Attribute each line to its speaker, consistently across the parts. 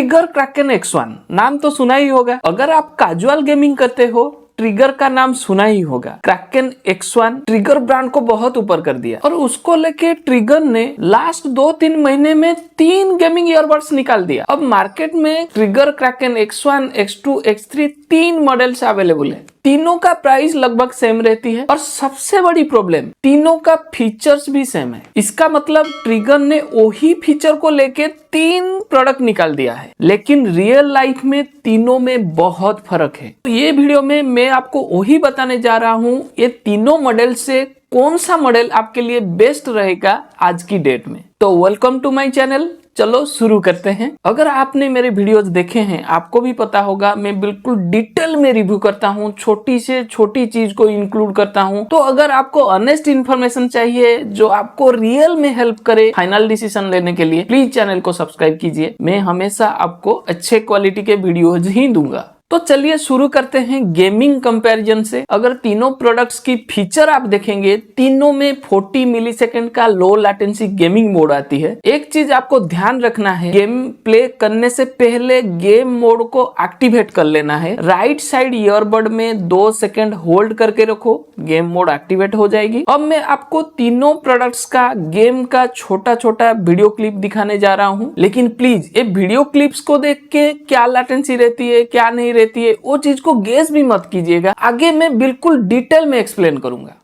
Speaker 1: Trigger Kraken X1 नाम तो सुना ही होगा। अगर आप कैजुअल गेमिंग करते हो, ट्रिगर का नाम सुना ही होगा। क्रैकेन X1 ट्रिगर ब्रांड को बहुत ऊपर कर दिया और उसको लेके ट्रिगर ने लास्ट 2-3 महीने में 3 गेमिंग ईयरबड्स निकाल दिया। अब मार्केट में trigger Kraken X1, X2, X3 3 models available है। तीनों का प्राइस लगभग सेम रहती है और सबसे बड़ी प्रॉब्लम, तीनों का फीचर्स भी सेम है। इसका मतलब ट्रिगर ने वही फीचर को लेके 3 प्रोडक्ट निकाल दिया है, लेकिन रियल लाइफ में तीनों में बहुत फर्क है। तो ये वीडियो में मैं आपको वही बताने जा रहा हूँ, ये तीनों मॉडल से कौन सा मॉडल आपके लिए बेस्ट रहेगा आज की डेट में। तो वेलकम टू माय चैनल, चलो शुरू करते हैं। अगर आपने मेरे वीडियोस देखे हैं, आपको भी पता होगा मैं बिल्कुल डिटेल में रिव्यू करता हूँ, छोटी से छोटी चीज को इंक्लूड करता हूँ। तो अगर आपको ऑनेस्ट इन्फॉर्मेशन चाहिए जो आपको रियल में हेल्प करे फाइनल डिसीजन लेने के लिए, प्लीज चैनल को सब्सक्राइब कीजिए। मैं हमेशा आपको अच्छे क्वालिटी के वीडियोज ही दूंगा। तो चलिए शुरू करते हैं गेमिंग कंपैरिजन से। अगर तीनों प्रोडक्ट्स की फीचर आप देखेंगे, तीनों में 40 मिलीसेकंड का लो लैटेंसी गेमिंग मोड आती है। एक चीज आपको ध्यान रखना है, गेम प्ले करने से पहले गेम मोड को एक्टिवेट कर लेना है। राइट साइड ईयरबड में 2 सेकंड होल्ड करके रखो, गेम मोड एक्टिवेट हो जाएगी। अब मैं आपको तीनों प्रोडक्ट्स का गेम का छोटा छोटा वीडियो क्लिप दिखाने जा रहा हूँ, लेकिन प्लीज ये वीडियो क्लिप्स को देख के क्या लैटेंसी रहती है क्या नहीं रहती है वो चीज को गेस भी मत कीजिएगा। आगे मैं बिल्कुल डिटेल में एक्सप्लेन करूंगा।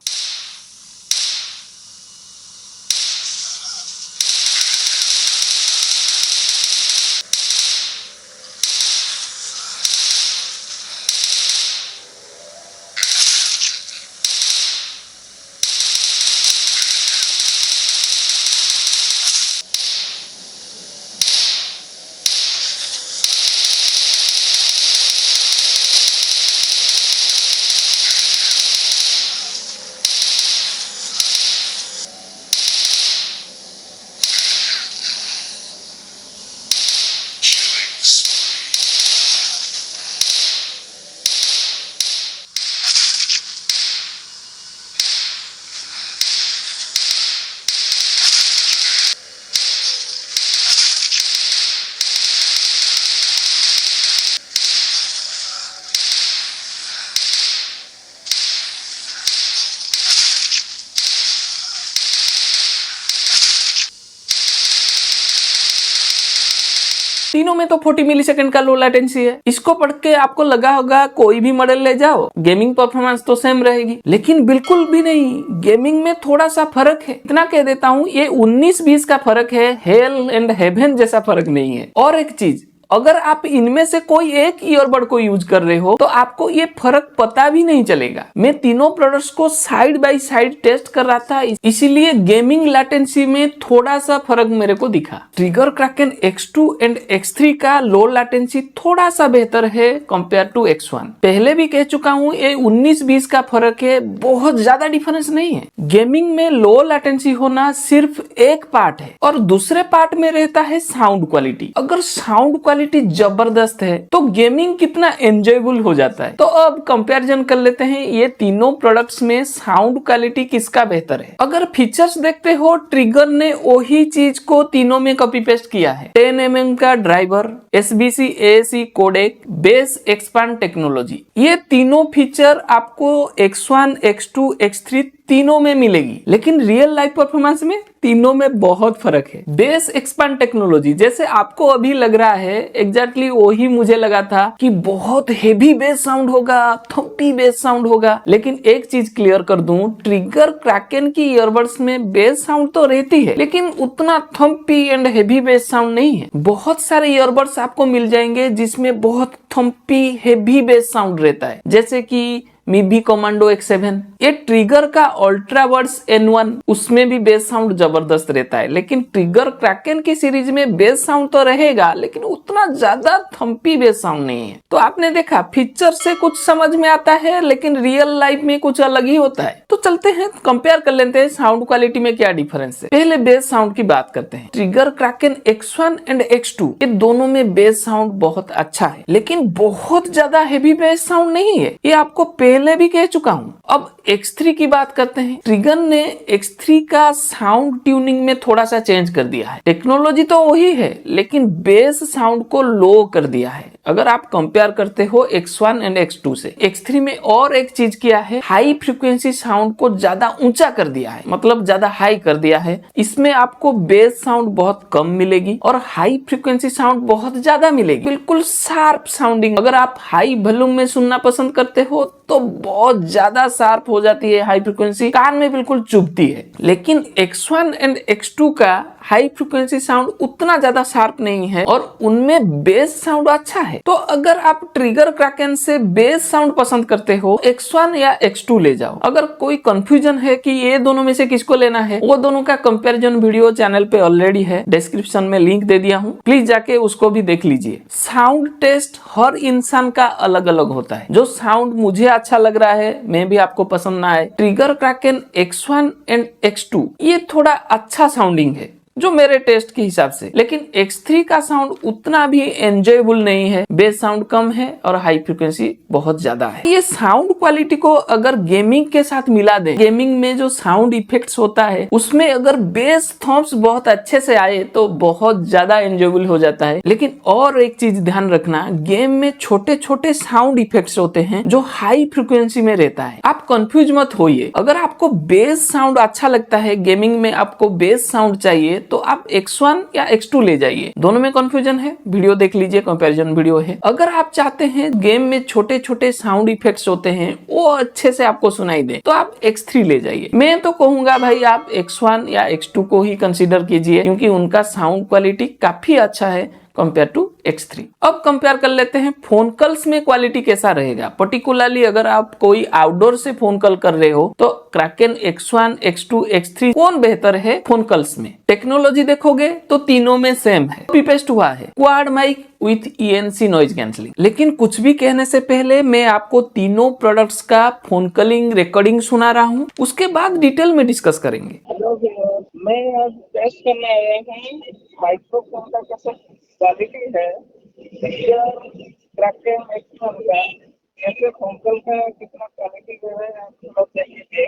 Speaker 1: तीनों में तो 40 मिलीसेकंड का लो लैटेंसी है। इसको पढ़ के आपको लगा होगा कोई भी मॉडल ले जाओ, गेमिंग परफॉर्मेंस तो सेम रहेगी, लेकिन बिल्कुल भी नहीं। गेमिंग में थोड़ा सा फर्क है। इतना कह देता हूँ, ये 19-20 का फर्क है, हेल एंड हेवन जैसा फर्क नहीं है। और एक चीज, अगर आप इनमें से कोई एक ईयरबड को यूज कर रहे हो तो आपको ये फर्क पता भी नहीं चलेगा। मैं तीनों प्रोडक्ट्स को साइड बाय साइड टेस्ट कर रहा था, इसीलिए गेमिंग लैटेंसी में थोड़ा सा फर्क मेरे को दिखा। Trigger Kraken X2 and X3 का लो लैटेंसी थोड़ा सा बेहतर है कंपेयर टू X1। पहले भी कह चुका हूँ, ये 19-20 का फर्क है, बहुत ज्यादा डिफरेंस नहीं है। गेमिंग में लो लैटेंसी होना सिर्फ एक पार्ट है और दूसरे पार्ट में रहता है साउंड क्वालिटी। अगर साउंड क्वालिटी जबरदस्त है तो गेमिंग कितना एंजॉयबल हो जाता है। तो अब कंपैरिजन कर लेते हैं, ये तीनों प्रोडक्ट्स में साउंड क्वालिटी किसका बेहतर है। अगर फीचर्स देखते हो, ट्रिगर ने वही चीज को तीनों में कॉपी पेस्ट किया है। 10mm का driver, SBC AAC codec, bass expand technology, ये तीनों फीचर आपको X1, X2, X3 तीनों में मिलेगी, लेकिन रियल लाइफ परफॉर्मेंस में तीनों में बहुत फर्क है। बेस एक्सपांड टेक्नोलॉजी, जैसे आपको अभी लग रहा है, एग्जैक्टली वही मुझे लगा था कि बहुत हेवी बेस साउंड होगा, थम्पी बेस साउंड होगा, लेकिन एक चीज क्लियर कर दूं, ट्रिगर क्रैकेन की ईयरबड्स में बेस साउंड तो रहती है, लेकिन उतना Thampi and heavy base sound नहीं है। बहुत सारे ईयरबड्स आपको मिल जाएंगे जिसमें बहुत थम्पी हेवी बेस साउंड रहता है, जैसे कि मीबी कमांडो X7, ये ट्रिगर का अल्ट्रावर्ड्स N1, उसमें भी बेस साउंड जबरदस्त रहता है। लेकिन ट्रिगर क्रैकेन की सीरीज में बेस साउंड तो रहेगा, लेकिन उतना ज्यादा थम्पी बेस साउंड नहीं है। तो आपने देखा, फीचर से कुछ समझ में आता है, लेकिन रियल लाइफ में कुछ अलग ही होता है। तो चलते हैं कंपेयर कर लेते हैं साउंड क्वालिटी में क्या डिफरेंस है। पहले बेस साउंड की बात करते हैं। Trigger Kraken X1 and X2, ये दोनों में बेस साउंड बहुत अच्छा है, लेकिन बहुत ज्यादा हेवी बेस साउंड नहीं है, ये आपको पहले भी कह चुका हूँ। अब X3 की बात करते हैं। ट्रिगर ने X3 का साउंड ट्यूनिंग में थोड़ा सा चेंज कर दिया है। टेक्नोलॉजी तो वही है लेकिन बेस साउंड को लो कर दिया है। अगर आप कंपेयर करते हो X1 एंड X2 से, X3 में और एक चीज किया है, हाई फ्रीक्वेंसी साउंड को ज्यादा ऊंचा कर दिया है, मतलब ज्यादा हाई कर दिया है। इसमें आपको बेस साउंड बहुत कम मिलेगी और हाई फ्रीक्वेंसी साउंड बहुत ज्यादा मिलेगी, बिल्कुल शार्प साउंडिंग। अगर आप हाई वॉल्यूम में सुनना पसंद करते हो तो बहुत ज्यादा शार्प हो जाती है हाई फ्रीक्वेंसी, कान में बिल्कुल चुभती है। लेकिन X1 एंड X2 का हाई फ्रीक्वेंसी साउंड उतना ज्यादा शार्प नहीं है और उनमें बेस साउंड अच्छा है। तो अगर आप ट्रिगर क्रैकन से बेस साउंड पसंद करते हो, X1 या X2 ले जाओ। अगर कोई कंफ्यूजन है कि ये दोनों में से किसको लेना है, वो दोनों का कंपैरिजन वीडियो चैनल पे ऑलरेडी है, डिस्क्रिप्शन में लिंक दे दिया हूँ, प्लीज जाके उसको भी देख लीजिए। साउंड टेस्ट हर इंसान का अलग अलग होता है। जो साउंड मुझे अच्छा लग रहा है, मैं भी आपको पसंद ना आए। Trigger Kraken X1 and X2 ये थोड़ा अच्छा साउंडिंग है जो मेरे टेस्ट के हिसाब से, लेकिन X3 का साउंड उतना भी एंजॉयबल नहीं है। बेस साउंड कम है और हाई फ्रीक्वेंसी बहुत ज्यादा है। ये साउंड क्वालिटी को अगर गेमिंग के साथ मिला दें, गेमिंग में जो साउंड इफेक्ट्स होता है उसमें अगर बेस थॉम्स बहुत अच्छे से आए तो बहुत ज्यादा एंजॉयबल हो जाता है। लेकिन और एक चीज ध्यान रखना, गेम में छोटे छोटे साउंड इफेक्ट्स होते हैं जो हाई फ्रीक्वेंसी में रहता है। आप कंफ्यूज मत होइए। अगर आपको बेस साउंड अच्छा लगता है, गेमिंग में आपको बेस साउंड चाहिए, तो आप X1 या X2 ले जाइए। दोनों में कंफ्यूजन है, वीडियो देख लीजिए, कंपैरिजन वीडियो है। अगर आप चाहते हैं गेम में छोटे छोटे साउंड इफेक्ट्स होते हैं वो अच्छे से आपको सुनाई दे, तो आप X3 ले जाइए। मैं तो कहूंगा भाई आप X1 या X2 को ही कंसीडर कीजिए क्योंकि उनका साउंड क्वालिटी काफी अच्छा है कंपेयर टू X3। अब कंपेयर कर लेते हैं फोन कॉल्स में क्वालिटी कैसा रहेगा। पर्टिकुलरली अगर आप कोई आउटडोर से फोन कॉल कर रहे हो तो क्रैकन X1, X2, X3 कौन बेहतर है फोन कॉल्स में? टेक्नोलॉजी देखोगे तो तीनों में सेम है, कॉपी पेस्ट हुआ है, quad mic with ENC noise cancelling. लेकिन कुछ भी कहने से पहले मैं आपको तीनों प्रोडक्ट्स का फोन कॉलिंग रिकॉर्डिंग सुना रहा हूँ, उसके बाद डिटेल में डिस्कस करेंगे।
Speaker 2: मैं आज टेस्ट करने आया हूँ माइक्रोफोन का कैसा क्वालिटी है, क्रैकन X1 का कैसे फोकल का कितना क्वालिटी जो है आप लोग देखिए।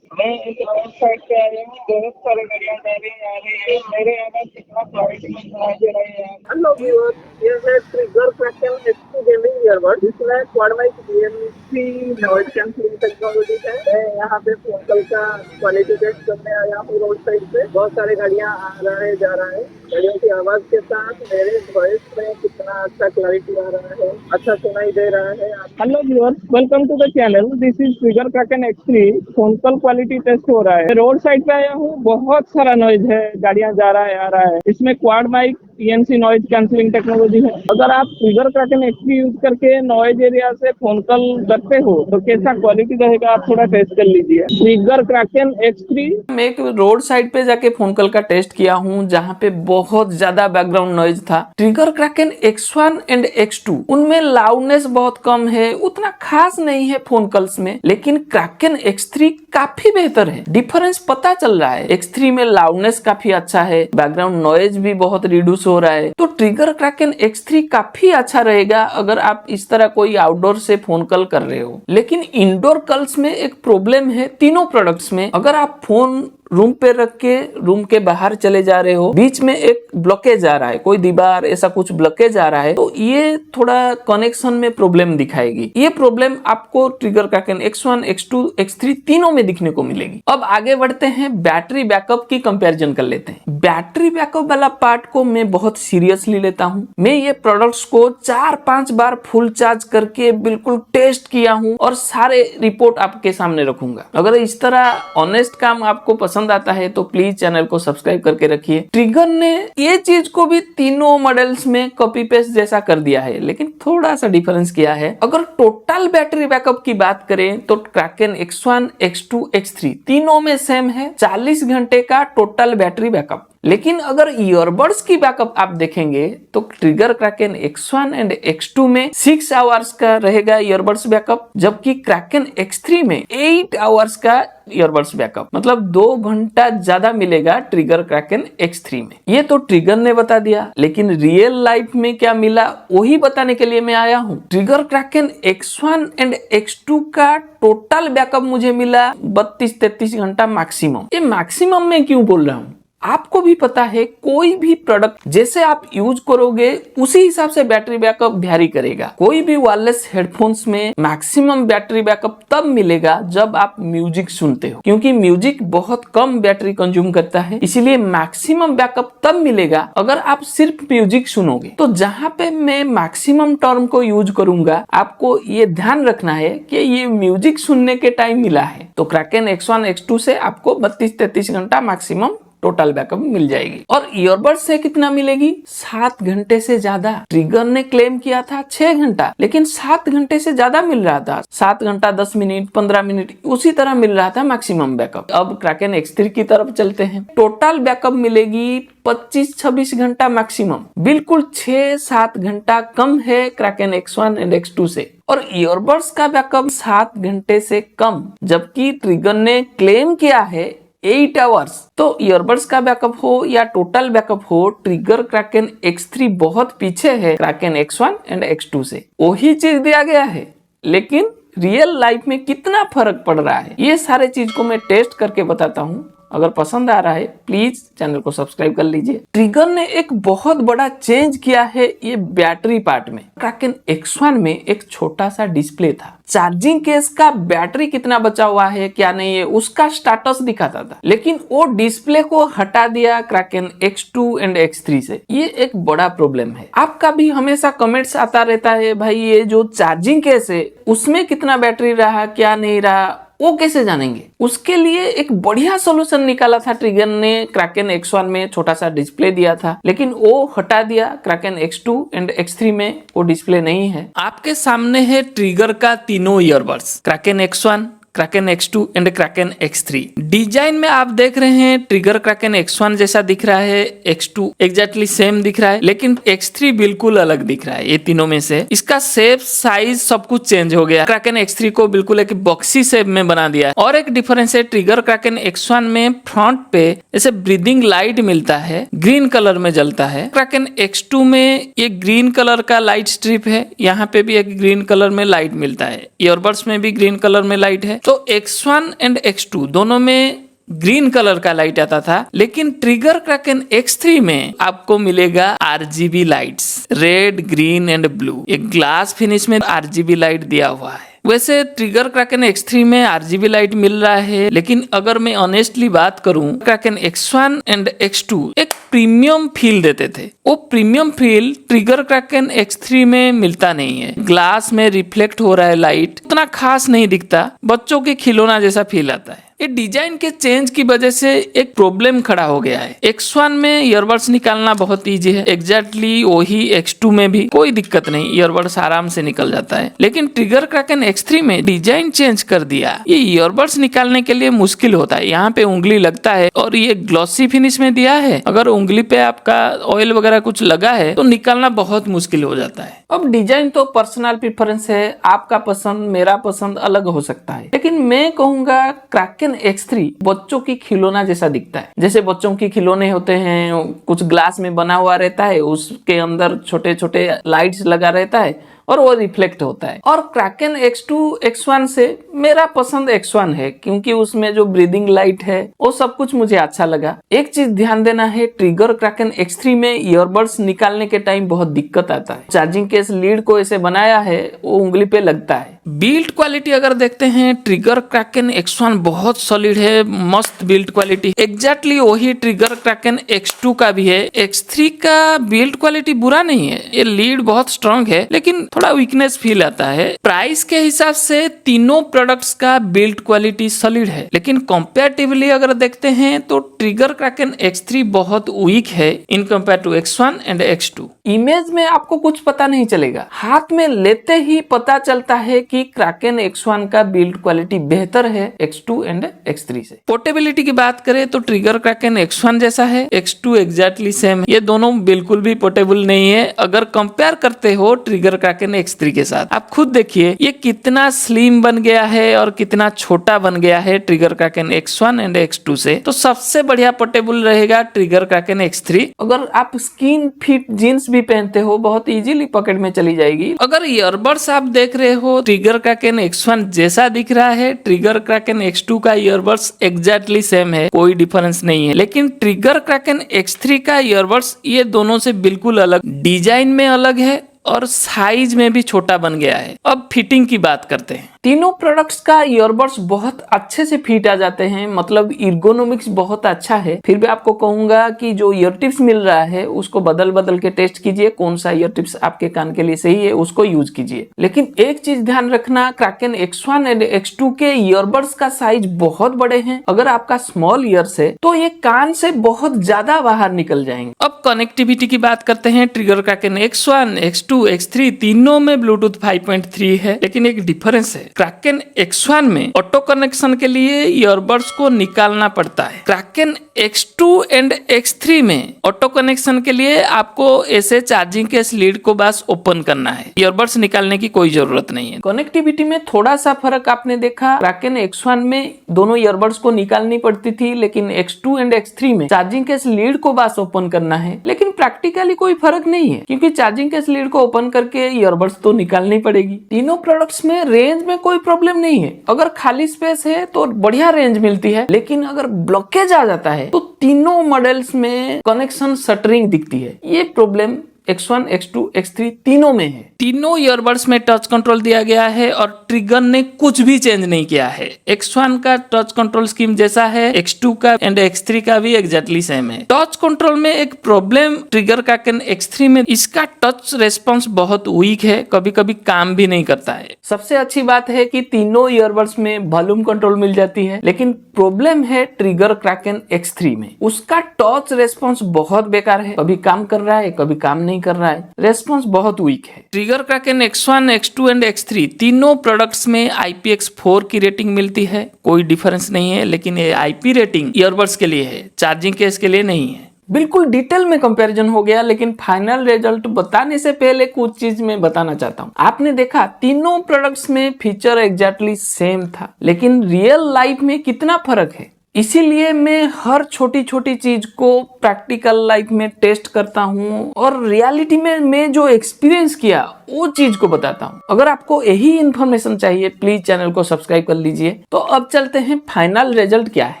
Speaker 2: मैं इस रोड साइड पे आया हूँ, बहुत सारे गाड़ियाँ जा रही है, मेरे आवाज कितना क्वालिटी में सुनाई दे रही है। हेलो व्यूअर्स, ये है Trigger Kraken X2 gaming earbud, जिसमें quad mic ENC noise cancelling technology है। मैं यहाँ पे फोकल का क्वालिटी टेस्ट करने आया हूँ रोड साइड पे। बहुत सारे गाड़ियाँ आ रहा है, जा रहा है, गाड़ियों की आवाज के साथ मेरे वॉइस में कितना अच्छा क्लैरिटी आ रहा है, अच्छा सुनाई दे रहा है। Hello viewers, welcome to the channel. This is trigger kraken X3 phone call quality test हो रहा है। रोड साइड पे आया हूँ, बहुत सारा नॉइज है, गाड़ियां जा रहा है, आ रहा है। इसमें quad mic ENC noise cancelling technology है। अगर आप ट्रिगर क्रैकन X3 यूज करके नॉइज एरिया से फोन कॉल करते हो तो कैसा क्वालिटी रहेगा आप थोड़ा टेस्ट कर लीजिए। Trigger kraken X3।
Speaker 1: मैं एक रोड साइड पे जाके फोन कॉल का टेस्ट किया हूँ जहाँ पे बहुत ज्यादा बैकग्राउंड नॉइज था। Trigger Kraken X1 and X2 उनमें लाउडनेस बहुत कम है, उतना खास नहीं है फोन कॉल्स में, लेकिन क्रैकन X3 काफी बेहतर है। डिफरेंस पता चल रहा है। X3 में लाउडनेस काफी अच्छा है, बैकग्राउंड नॉइज भी बहुत रिड्यूस हो रहा है। तो ट्रिगर क्रैकन X3 काफी अच्छा रहेगा अगर आप इस तरह कोई आउटडोर से फोन कॉल कर रहे हो। लेकिन इंडोर कॉल्स में एक प्रॉब्लम है तीनों प्रोडक्ट्स में। अगर आप फोन रूम पे रख के रूम के बाहर चले जा रहे हो, बीच में एक ब्लॉकेज आ रहा है, कोई दीवार ऐसा कुछ ब्लॉकेज आ रहा है, तो ये थोड़ा कनेक्शन में प्रॉब्लम दिखाएगी। ये प्रॉब्लम आपको trigger Kraken X1, X2, X3 तीनों में दिखने को मिलेगी। अब आगे बढ़ते हैं, बैटरी बैकअप की कंपैरिजन कर लेते हैं। बैटरी बैकअप वाला पार्ट को मैं बहुत सीरियसली लेता हूँ। मैं ये प्रोडक्ट्स को 4-5 बार फुल चार्ज करके बिल्कुल टेस्ट किया हूँ और सारे रिपोर्ट आपके सामने रखूंगा। अगर इस तरह ऑनेस्ट काम आपको पसंद आता है तो प्लीज चैनल को सब्सक्राइब करके रखिए। ट्रिगर ने ये चीज को भी तीनों मॉडल्स में कॉपी पेस्ट जैसा कर दिया है, लेकिन थोड़ा सा डिफरेंस किया है। अगर टोटल बैटरी बैकअप की बात करें तो क्रैकन X1, X2, X3 तीनों में सेम है, 40 घंटे का टोटल बैटरी बैकअप। लेकिन अगर ईयरबड्स की बैकअप आप देखेंगे तो trigger Kraken X1 and X2 में 6 आवर्स का रहेगा ईयरबड्स बैकअप, जबकि क्रैकेन X3 में 8 आवर्स का ईयरबड्स बैकअप, मतलब 2 घंटा ज्यादा मिलेगा ट्रिगर क्रैकेन X3 में। ये तो ट्रिगर ने बता दिया, लेकिन रियल लाइफ में क्या मिला वही बताने के लिए मैं आया हूँ। Trigger Kraken X1 and X2 का टोटल बैकअप मुझे मिला 32-33 घंटा मैक्सिमम। ये मैक्सिमम में क्यों बोल रहा हूँ, आपको भी पता है कोई भी प्रोडक्ट जैसे आप यूज करोगे उसी हिसाब से बैटरी बैकअप वैरी करेगा। कोई भी वायरलेस हेडफोन्स में मैक्सिमम बैटरी बैकअप तब मिलेगा जब आप म्यूजिक सुनते हो, क्योंकि म्यूजिक बहुत कम बैटरी कंज्यूम करता है, इसीलिए मैक्सिमम बैकअप तब मिलेगा अगर आप सिर्फ म्यूजिक सुनोगे। तो जहां पे मैं मैक्सिमम टर्म को यूज करूंगा, आपको ये ध्यान रखना है कि ये म्यूजिक सुनने के टाइम मिला है। तो क्रैकेन X1 X2 से आपको 32-33 घंटा मैक्सिमम टोटल बैकअप मिल जाएगी। और ईयरबड्स से कितना मिलेगी? 7 घंटे से ज्यादा। ट्रिगर ने क्लेम किया था 6 घंटा, लेकिन 7 घंटे से ज्यादा मिल रहा था। 7 घंटा 10 मिनट 15 मिनट उसी तरह मिल रहा था मैक्सिमम बैकअप। अब क्रैकेन X3 की तरफ चलते हैं। टोटल बैकअप मिलेगी 25-26 घंटा मैक्सिमम, बिल्कुल 6-7 घंटा कम है क्रैकेन X1 एंड X2 से। और ईयरबड्स का बैकअप 7 घंटे से कम, जबकि ट्रिगर ने क्लेम किया है 8 आवर्स। तो ईयरबड्स का बैकअप हो या टोटल बैकअप हो, ट्रिगर क्रैकेन X3 बहुत पीछे है क्रैकेन X1 एंड X2 से। वही चीज दिया गया है, लेकिन रियल लाइफ में कितना फर्क पड़ रहा है ये सारे चीज को मैं टेस्ट करके बताता हूँ। अगर पसंद आ रहा है प्लीज चैनल को सब्सक्राइब कर लीजिए। ट्रिगर ने एक बहुत बड़ा चेंज किया है ये बैटरी पार्ट में। क्रैकेन X1 में एक छोटा सा डिस्प्ले था, चार्जिंग केस का बैटरी कितना बचा हुआ है क्या नहीं है उसका स्टेटस दिखाता था, लेकिन वो डिस्प्ले को हटा दिया क्रैकेन X2 एंड X3 से। ये एक बड़ा प्रॉब्लम है। आपका भी हमेशा कमेंट्स आता रहता है, भाई ये जो चार्जिंग केस है उसमें कितना बैटरी रहा क्या नहीं रहा वो कैसे जानेंगे। उसके लिए एक बढ़िया सोल्यूशन निकाला था ट्रिगर ने। क्रैकेन X1 में छोटा सा डिस्प्ले दिया था, लेकिन वो हटा दिया। क्रैकेन X2 एंड X3 में वो डिस्प्ले नहीं है। आपके सामने है ट्रिगर का तीनों earbuds, Kraken X1, Kraken X2 and Kraken X3। Design में आप देख रहे हैं ट्रिगर क्रैकेन X1 जैसा दिख रहा है, X2 एग्जैक्टली सेम दिख रहा है, लेकिन X3 बिल्कुल अलग दिख रहा है। ये तीनों में से इसका शेप, साइज सब कुछ चेंज हो गया। क्रैकेन X3 को बिल्कुल एक बॉक्सी शेप में बना दिया है। और एक डिफरेंस है, ट्रिगर क्रैकेन X1 में फ्रंट पे ऐसे ब्रीदिंग लाइट मिलता है, ग्रीन कलर में जलता है। क्रैकेन X2 में ये ग्रीन कलर का लाइट स्ट्रिप है, यहाँ पे भी एक ग्रीन कलर में लाइट मिलता है। ईयरबड्स में भी ग्रीन कलर में लाइट है। तो X1 एंड X2 दोनों में ग्रीन कलर का लाइट आता था, लेकिन ट्रिगर क्रैकेन X3 में आपको मिलेगा RGB lights, red, green and blue. एक ग्लास फिनिश में RGB लाइट दिया हुआ है। वैसे ट्रिगर क्रैकेन X3 में RGB लाइट मिल रहा है, लेकिन अगर मैं ऑनेस्टली बात करूं, क्रैकेन X1 एंड X2 एक प्रीमियम फील देते थे। वो premium feel trigger Kraken X3 में मिलता नहीं है। ग्लास में रिफ्लेक्ट हो रहा है लाइट, उतना खास नहीं दिखता, बच्चों के खिलौना जैसा फील आता है। ये डिजाइन के चेंज की वजह से एक प्रॉब्लम खड़ा हो गया है। X1 में ईयरबड्स निकालना बहुत इजी है, एग्जैक्टली वही X2 में भी कोई दिक्कत नहीं, ईयरबड्स आराम से निकल जाता है। लेकिन ट्रिगर क्रैकेन X3 में डिजाइन चेंज कर दिया, ये ईयरबड्स निकालने के लिए मुश्किल होता है। यहाँ पे उंगली लगता है और ये ग्लॉसी फिनिश में दिया है, अगर उंगली पे आपका ऑयल वगैरह कुछ लगा है तो निकालना बहुत मुश्किल हो जाता है। अब डिजाइन तो पर्सनल प्रेफरेंस है, आपका पसंद मेरा पसंद अलग हो सकता है, लेकिन मैं कहूंगा क्रैकेन X3 बच्चों की खिलौना जैसा दिखता है। जैसे बच्चों की खिलौने होते हैं, कुछ ग्लास में बना हुआ रहता है, उसके अंदर छोटे छोटे लाइट्स लगा रहता है और वो रिफ्लेक्ट होता है। और क्रैकेन X2 X1 से मेरा पसंद X1 है, क्योंकि उसमें जो ब्रीदिंग लाइट है वो सब कुछ मुझे अच्छा लगा। एक चीज ध्यान देना है, ट्रिगर क्रैकेन X3 में ईयरबड्स निकालने के टाइम बहुत दिक्कत आता है। चार्जिंग केस लीड को ऐसे बनाया है, वो उंगली पे लगता है। बिल्ड क्वालिटी अगर देखते हैं, ट्रिगर क्रैकेन X1 बहुत सॉलिड है, मस्त बिल्ड क्वालिटी, एग्जैक्टली वही ट्रिगर क्रैकेन X2 का भी है। X3 का बिल्ड क्वालिटी बुरा नहीं है, ये लीड बहुत स्ट्रांग है, लेकिन थोड़ा वीकनेस फील आता है। प्राइस के हिसाब से तीनों प्रोडक्ट्स का बिल्ड क्वालिटी सॉलिड है, लेकिन कंपैरेटिवली अगर देखते हैं तो ट्रिगर क्रैकेन X3 बहुत वीक है in compare to X1 and X2। Image में आपको कुछ पता नहीं चलेगा, हाथ में लेते ही पता चलता है कि क्रैकेन X1 का बिल्ड क्वालिटी बेहतर है X2 एंड X3 से। पोर्टेबिलिटी की बात करें तो ट्रिगर क्रैकेन X1 जैसा है, X2 एग्जैक्टली सेम है। ये दोनों बिल्कुल भी पोर्टेबल नहीं है अगर कंपेयर करते हो ट्रिगर क्रैकेन X3 के साथ। आप खुद देखिए ये कितना स्लिम बन गया है और कितना छोटा बन गया है trigger Kraken X1 and X2 से। तो सबसे बढ़िया पोर्टेबल रहेगा ट्रिगर क्रैकेन X3। अगर आप स्किन फिट जीन्स भी पहनते हो बहुत इजीली पॉकेट में चली जाएगी। अगर ईयरबड्स आप देख रहे हो ट्रिगर क्रैकेन X1 जैसा दिख रहा है, ट्रिगर क्रैकेन X2 का ईयरबड्स एग्जैक्टली सेम है, कोई डिफरेंस नहीं है। लेकिन ट्रिगर क्रैकेन X3 का ईयरबड्स ये दोनों से बिल्कुल अलग, डिजाइन में अलग है और साइज में भी छोटा बन गया है। अब फिटिंग की बात करते हैं। तीनों प्रोडक्ट्स का ईयरबड्स बहुत अच्छे से फिट आ जाते हैं, मतलब इर्गोनॉमिक्स बहुत अच्छा है। फिर भी आपको कहूंगा कि जो ईयर टिप्स मिल रहा है उसको बदल बदल के टेस्ट कीजिए, कौन सा ईयर टिप्स आपके कान के लिए सही है उसको यूज कीजिए। लेकिन एक चीज ध्यान रखना, क्रैकेन X1 एंड X2 के ईयरबड्स का साइज बहुत बड़े हैं। अगर आपका स्मॉल ईयर्स है तो ये कान से बहुत ज्यादा बाहर निकल जाएंगे। अब कनेक्टिविटी की बात करते हैं। Trigger Kraken X1, X2, X3 तीनों में ब्लूटूथ 5.3 है, लेकिन एक डिफरेंस है। क्रैकेन X1 में ऑटो कनेक्शन के लिए ईयरबड्स को निकालना पड़ता है। क्रैकेन X2 एंड X3 में ऑटो कनेक्शन के लिए आपको ऐसे चार्जिंग के स्लीड को बस ओपन करना है, ईयरबड्स निकालने की कोई जरूरत नहीं है। कनेक्टिविटी में थोड़ा सा फर्क आपने देखा, क्रैकेन X1 में दोनों ईयरबड्स को निकालनी पड़ती थी, लेकिन X2 एंड X3 में चार्जिंग के स्लीड को बस ओपन करना है। लेकिन प्रैक्टिकली कोई फर्क नहीं है, क्योंकि चार्जिंग के स्लीड को ओपन करके ईयरबड्स तो निकालनी पड़ेगी। तीनों प्रोडक्ट्स में रेंज में कोई प्रॉब्लम नहीं है। अगर खाली स्पेस है तो बढ़िया रेंज मिलती है, लेकिन अगर ब्लॉकेज आ जाता है तो तीनों मॉडल्स में कनेक्शन शटरिंग दिखती है। ये प्रॉब्लम X1, X2, X3 तीनों में है। तीनों ईयरबड्स में टच कंट्रोल दिया गया है और ट्रिगर ने कुछ भी चेंज नहीं किया है। X1 का टच कंट्रोल स्कीम जैसा है, X2 का एंड X3 का भी एग्जैक्टली सेम है। टच कंट्रोल में एक प्रॉब्लम ट्रिगर क्रैकेन X3 में, इसका टच रेस्पॉन्स बहुत वीक है, कभी कभी काम भी नहीं करता है। सबसे अच्छी बात है कि तीनों ईयरबड्स में वॉल्यूम कंट्रोल मिल जाती है, लेकिन प्रॉब्लम है ट्रिगर क्रैकेन X3 में, उसका टच रेस्पॉन्स बहुत बेकार है। कभी काम कर रहा है, कभी काम नहीं कर रहा है, रेस्पॉन्स बहुत वीक है। Trigger Kraken X1, X2 and X3 तीनों प्रोडक्ट्स में IPX4 की रेटिंग मिलती है, कोई डिफरेंस नहीं है। लेकिन ये IP रेटिंग ईयरबड्स के लिए है, चार्जिंग केस के लिए नहीं है। बिल्कुल डिटेल में कंपैरिजन हो गया, लेकिन फाइनल रिजल्ट बताने से पहले कुछ चीज मैं बताना चाहता हूँ। आपने देखा तीनों प्रोडक्ट्स में फीचर एग्जैक्टली सेम था, लेकिन रियल लाइफ में कितना फर्क है। इसीलिए मैं हर छोटी छोटी चीज को प्रैक्टिकल लाइफ में टेस्ट करता हूँ और रियलिटी में मैं जो एक्सपीरियंस किया वो चीज को बताता हूँ। अगर आपको यही इन्फॉर्मेशन चाहिए प्लीज चैनल को सब्सक्राइब कर लीजिए। तो अब चलते हैं फाइनल रिजल्ट क्या है।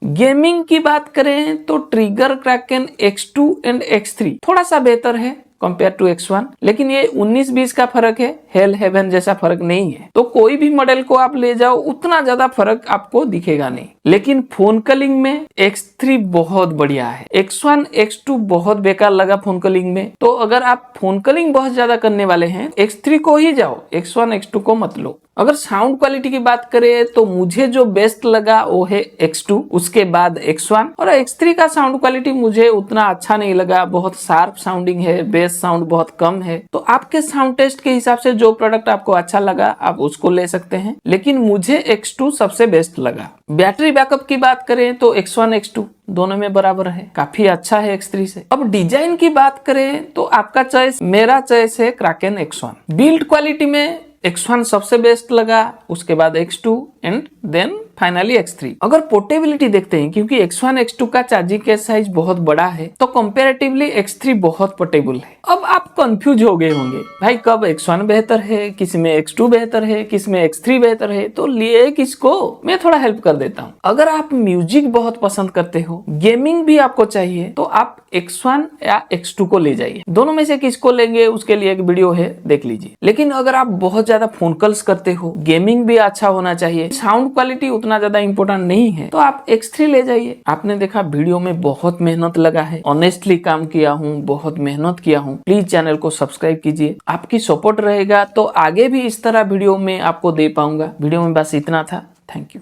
Speaker 1: गेमिंग की बात करें तो trigger Kraken X2 and X3 थोड़ा सा बेहतर है कंपेयर टू X1, लेकिन ये 19-20 का फर्क है, हेल हेवन जैसा फर्क नहीं है। तो कोई भी मॉडल को आप ले जाओ उतना ज्यादा फर्क आपको दिखेगा नहीं। लेकिन फोन कॉलिंग में X3 बहुत बढ़िया है, X1, X2 बहुत बेकार लगा फोन कॉलिंग में। तो अगर आप फोन कॉलिंग बहुत ज्यादा करने वाले हैं X3 को ही जाओ, X1, X2 को मत लो। अगर साउंड क्वालिटी की बात करें तो मुझे जो बेस्ट लगा वो है X2, उसके बाद X1, और X3 का साउंड क्वालिटी मुझे उतना अच्छा नहीं लगा, बहुत शार्प साउंडिंग है, बेस साउंड बहुत कम है। तो आपके साउंड टेस्ट के हिसाब से जो प्रोडक्ट आपको अच्छा लगा आप उसको ले सकते हैं, लेकिन मुझे X2 सबसे बेस्ट लगा। बैटरी बैकअप की बात करें तो X1, X2 दोनों में बराबर है, काफी अच्छा है X3 से। अब डिजाइन की बात करें तो आपका चॉइस, मेरा चॉइस है क्रैकेन X1। बिल्ड क्वालिटी में X1 सबसे बेस्ट लगा, उसके बाद X2 and then finally X3। अगर पोर्टेबिलिटी देखते हैं, क्योंकि X1, X2 का चार्जिंग केस साइज बहुत बड़ा है तो कंपैरेटिवली X3 बहुत पोर्टेबल है। अब आप कंफ्यूज हो गए होंगे भाई कब X1 बेहतर है, किस में X2 बेहतर है, किस में X3 बेहतर है, तो लिए किसको, मैं थोड़ा हेल्प कर देता हूँ। अगर आप म्यूजिक बहुत पसंद करते हो, गेमिंग भी आपको चाहिए, तो आप X1 या X2 को ले जाइए। दोनों में से किसको लेंगे उसके लिए एक वीडियो है, देख लीजिए। लेकिन अगर आप बहुत ज्यादा फोन कॉल्स करते हो, गेमिंग भी अच्छा होना चाहिए, साउंड क्वालिटी उतना ज्यादा इंपॉर्टेंट नहीं है तो आप X3 ले जाइए। आपने देखा वीडियो में बहुत मेहनत लगा है, ऑनेस्टली काम किया हूँ, बहुत मेहनत किया हूँ। प्लीज चैनल को सब्सक्राइब कीजिए, आपकी सपोर्ट रहेगा तो आगे भी इस तरह वीडियो में आपको दे पाऊंगा। वीडियो में बस इतना था। Thank you.